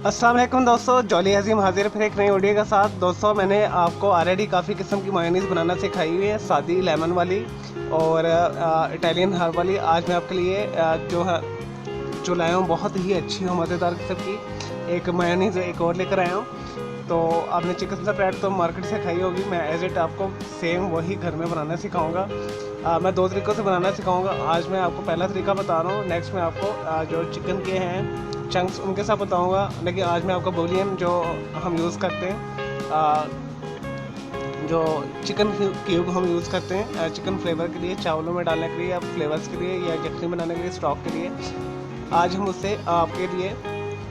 अस्सलाम वालेकुम दोस्तों, जॉली अजीम हाजिर फिर एक नई वीडियो के साथ। दोस्तों मैंने आपको ऑलरेडी काफ़ी किस्म की मेयोनीज़ बनाना सिखाई हुई है, सादी लेमन वाली और इटालियन हर्ब वाली। आज मैं आपके लिए जो लाया हूँ बहुत ही अच्छी और मज़ेदार किस्म की एक मेयोनीज़ एक और लेकर आया हूँ। तो आपने चिकन स्प्रेड तो मार्केट से खाई होगी, मैं एज इट आपको सेम वही घर में बनाना सिखाऊंगा। मैं दो तरीक़ों से बनाना सिखाऊंगा। आज मैं आपको पहला तरीका बता रहा हूँ, नेक्स्ट मैं आपको जो चिकन के हैं चंक्स उनके साथ बताऊंगा। लेकिन आज मैं आपको बोलियन जो हम यूज़ करते हैं, जो चिकन क्यूब हम यूज़ करते हैं चिकन फ्लेवर के लिए, चावलों में डालने के लिए या फ्लेवर्स के लिए या चटनी बनाने के लिए, स्टॉक के लिए, आज हम उससे आपके लिए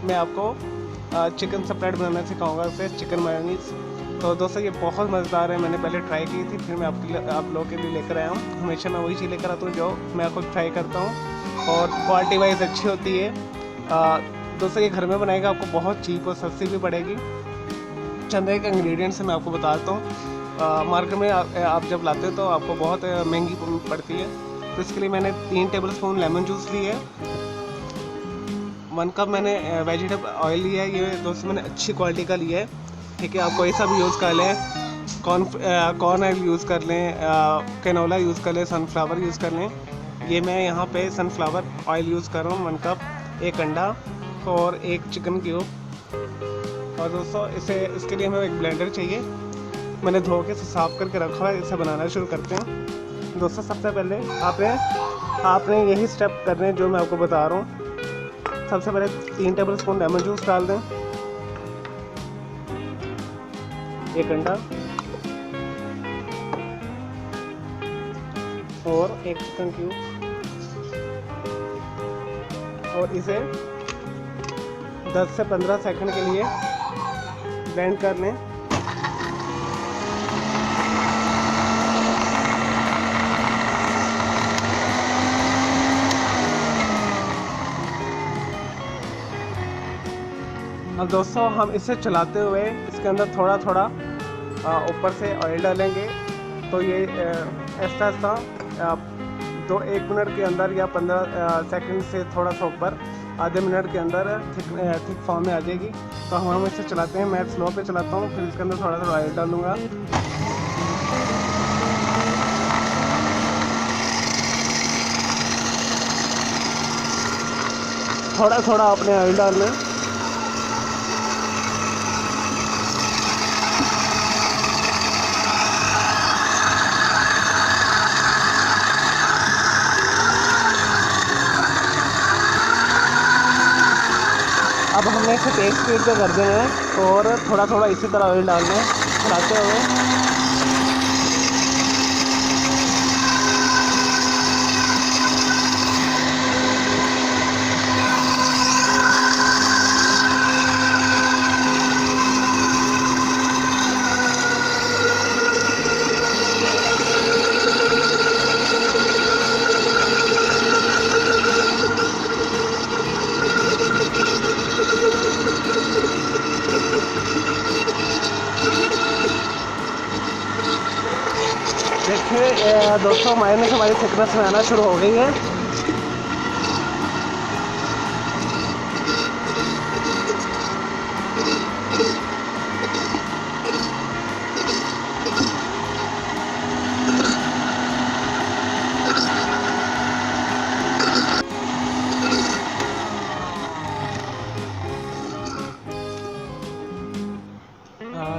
मैं आपको चिकन स्प्रेड बनाना सिखाऊंगा, उससे चिकन मेयोनीज़। तो दोस्तों ये बहुत मज़ेदार है, मैंने पहले ट्राई की थी, फिर मैं आप लोगों के लिए लेकर आया हूँ। हमेशा मैं वही चीज़ लेकर आता हूँ जो मैं खुद ट्राई करता हूँ और क्वालिटी वाइज अच्छी होती है। दोस्तों ये घर में बनाएगा आपको बहुत चीप और सस्ती भी पड़ेगी। चंद एक इंग्रेडिएंट्स मैं आपको बताता हूँ। मार्केट में आप जब लाते हो तो आपको बहुत महंगी पड़ती है। तो इसके लिए मैंने 3 टेबलस्पून लेमन जूस ली है, 1 कप मैंने वेजिटेबल ऑयल लिया है। ये दोस्तों मैंने अच्छी क्वालिटी का लिया है, ठीक है। आप कोई सा भी यूज़ कर लें, कॉर्न ऑयल यूज़ कर लें, कैनोला यूज़ कर लें, सनफ्लावर यूज़ कर लें। ये मैं यहाँ पे सनफ्लावर ऑयल यूज़ कर रहा हूँ, 1 कप, 1 अंडा और 1 चिकन क्यूब। और दोस्तों इसके लिए हमें एक ब्लेंडर चाहिए, मैंने धो के साफ़ करके रखा है। इसे बनाना शुरू करते हैं। दोस्तों सबसे पहले आपने यही स्टेप करने हैं जो मैं आपको बता रहा हूँ। सबसे पहले 3 टेबलस्पून लेमन जूस डाल दें, 1 अंडा और 1 चिकन क्यूब, और इसे 10 से 15 सेकंड के लिए ब्लेंड कर लें। अब दोस्तों हम इसे चलाते हुए इसके अंदर थोड़ा थोड़ा ऊपर से ऑयल डालेंगे। तो ये ऐसा 1 मिनट के अंदर या 15 सेकंड से थोड़ा सा ऊपर आधे मिनट के अंदर थिक फॉर्म में आ जाएगी। तो हम इसे चलाते हैं, मैं स्लो पे चलाता हूँ, फिर इसके अंदर थोड़ा थोड़ा ऑयल डालूँगा। थोड़ा थोड़ा अपने ऑयल डालना है। अब हमने इसे तेज स्पीड पे कर देना है और थोड़ा थोड़ा इसी तरह ऑयल डालना है चलाते हुए। देखिए दोस्तों मायने से हमारी थिकनेस में आना शुरू हो गई है।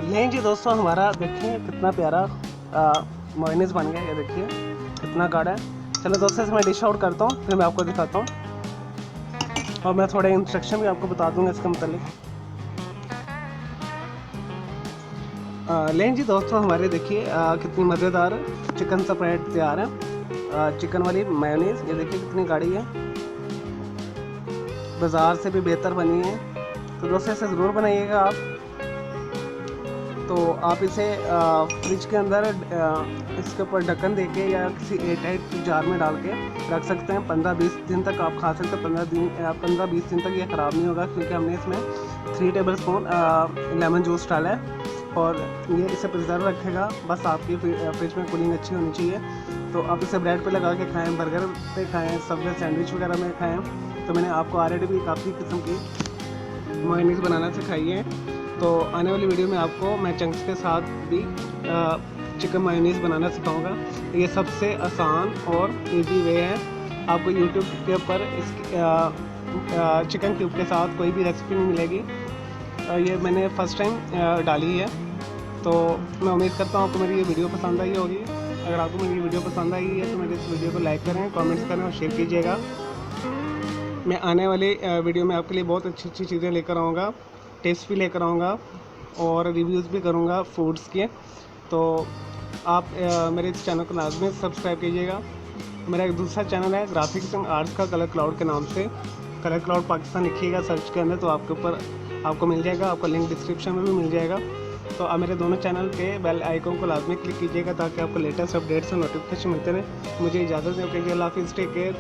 नहीं जी दोस्तों, हमारा देखिए कितना प्यारा मेयोनीज़ बन गया, ये देखिए कितना गाढ़ा है। चलो दोस्तों मैं डिश आउट करता हूँ, फिर मैं आपको दिखाता हूँ और मैं थोड़े इंस्ट्रक्शन भी आपको बता दूँगा इसके मतलब। लें जी दोस्तों, हमारे देखिए कितनी मज़ेदार चिकन स्प्रेड तैयार है। चिकन वाली मेयोनीज़ ये देखिए कितनी गाढ़ी है, बाज़ार से भी बेहतर बनी है। तो दोस्तों इसे ज़रूर बनाइएगा आप। तो आप इसे फ्रिज के अंदर इसके ऊपर ढक्कन देके या किसी एयरटाइट जार में डाल के रख सकते हैं। 15-20 दिन तक आप खा सकते हैं। 15-20 दिन तक ये ख़राब नहीं होगा, क्योंकि हमने इसमें 3 टेबलस्पून लेमन जूस डाला है और ये इसे प्रिजर्व रखेगा। बस आपकी फ्रिज में कूलिंग अच्छी होनी चाहिए। तो आप इसे ब्रेड पे लगा के खाएं, बर्गर पे खाएं, सबवे सैंडविच वगैरह में खाएं। तो मैंने आपको ऑलरेडी भी काफ़ी किस्म की मायोनीज़ बनाना सिखाई है। तो आने वाली वीडियो में आपको मैं चंक्स के साथ भी चिकन मायोनीज़ बनाना सिखाऊंगा। ये सबसे आसान और इजी वे है। आपको यूट्यूब के ऊपर इस चिकन क्यूब के साथ कोई भी रेसिपी नहीं मिलेगी। ये मैंने फ़र्स्ट टाइम डाली है। तो मैं उम्मीद करता हूँ आपको मेरी ये वीडियो पसंद आई होगी। अगर आपको मेरी वीडियो पसंद आई है तो मेरे इस वीडियो को लाइक करें, कमेंट्स करें और शेयर कीजिएगा। मैं आने वाली वीडियो में आपके लिए बहुत अच्छी अच्छी चीज़ें लेकर आऊँगा, टिप्स भी लेकर आऊँगा और रिव्यूज़ भी करूँगा फूड्स के। तो आप मेरे इस चैनल को लाजमी सब्सक्राइब कीजिएगा। मेरा एक दूसरा चैनल है ग्राफिक्स एंड आर्ट्स का, कलर क्लाउड के नाम से। कलर क्लाउड पाकिस्तान लिखिएगा सर्च के अंदर तो आपके ऊपर आपको मिल जाएगा। आपका लिंक डिस्क्रिप्शन में भी मिल जाएगा। तो आप मेरे दोनों चैनल के बेल आइकन को लाजमी क्लिक कीजिएगा ताकि आपको लेटेस्ट अपडेट्स और नोटिफिकेशन मिलते रहे। मुझे इजाज़त दें। ओके, अल्लाह हाफिज़, टेक केयर।